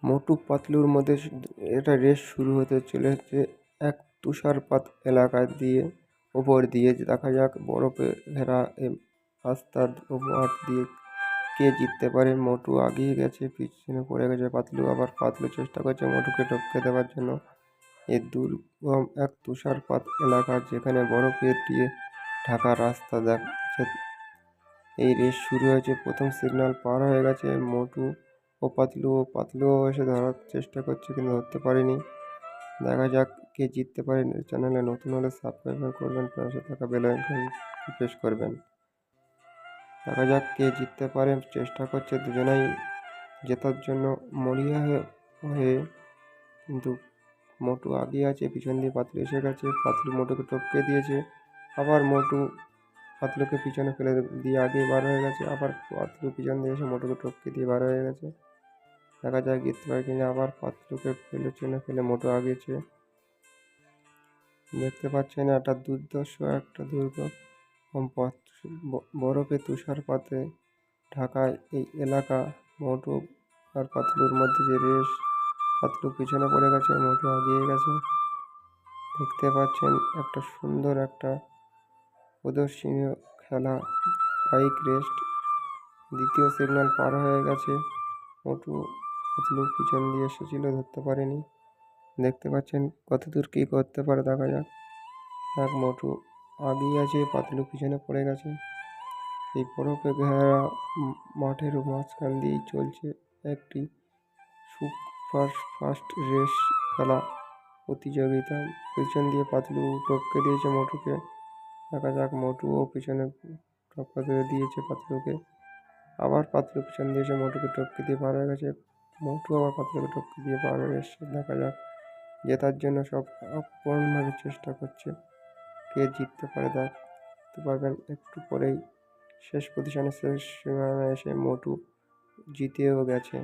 মোটু পাতলুর মধ্যে এটা রেস শুরু হতে চলেছে এক তুষারপাত এলাকা দিয়ে, ওপর দিয়ে দেখা যাক বরফে ঘেরা রাস্তার ওপর দিয়ে কে জিততে পারে। মোটু আগিয়ে গেছে, পিছনে পড়ে গেছে পাতলু। আবার পাতলু চেষ্টা করছে মোটুকে টপকে দেওয়ার জন্য। এই দুর্গম এক তুষারপাত এলাকা যেখানে বরফে দিয়ে ঢাকা রাস্তা দেখাচ্ছে। এই রেস শুরু হয়েছে, প্রথম সিগন্যাল পার হয়ে গেছে মোটু ও পাতলুও এসে ধরার চেষ্টা করছে কিন্তু ধরতে পারেনি। দেখা যাক কে জিততে পারে। চ্যানেলে নতুন হলে সাবস্ক্রাইব করবেন, পাশে থাকা বেল আইকন প্রেস করবেন। দেখা যাক কে জিততে পারে। চেষ্টা করছে দুজনাই জেতার জন্য মরিয়া হয়ে, কিন্তু মোটু আগিয়ে আছে, পিছন দিয়ে পাতলু এসে গেছে। পাতলু মোটুকে টপকে দিয়েছে। আবার মোটু পাতলুকে পিছনে ফেলে দিয়ে আগে বার হয়ে গেছে। আবার পাতলু পিছন দিয়ে এসে মোটুকে টপকে দিয়ে বার হয়ে গেছে। দেখা যাক জিততে পারে কিনা। আবার পাতলুকে ফেলে মোটু আগিয়েছে। দেখতে পাচ্ছেন একটা দুর্ধর্ষ একটা দুর্গম পথ, বরফে তুষারপাতে ঢাকায় এই এলাকা। মোটু আর পাতলুর মধ্যে যে রেস, পাতলু পিছনে পড়ে গেছে, মোটু আগিয়ে গেছে। দেখতে পাচ্ছেন একটা সুন্দর একটা প্রদর্শনীয় খেলা, বাইক রেস। দ্বিতীয় সিগন্যাল পার হয়ে গেছে। মোটু পাতলু পিছন দিয়ে এসেছিল, ধরতে পারেনি। দেখতে পাচ্ছেন কতদূর কী করতে পারে, দেখা যাক। এক মোটু আগিয়ে আছে, পাতলু পিছনে পড়ে গেছে। এই বরফে ঘেরা মাঠের মাঝখান দিয়েই চলছে একটি সুপার ফাস্ট রেস খেলা প্রতিযোগিতা। পিছন দিয়ে পাতলু টপকে দিয়েছে মোটুকে। দেখা যাক মোটুও পিছনে টপকে দিয়েছে পাতলুকে। আবার পাতলু পিছন দিয়েছে, মোটুকে টপকে দিয়ে পার হয়ে গেছে। মোটু আবার পাতলুকে টপকে দিয়ে পার হয়ে এসছে। দেখা যাক, জেতার জন্য সব আপ্রাণভাবে চেষ্টা করছে। কে জিততে পারে দেখতে পারবেন একটু পরেই। শেষ পজিশনে, শেষ সীমানায় এসে মোটু জিতেও গেছে।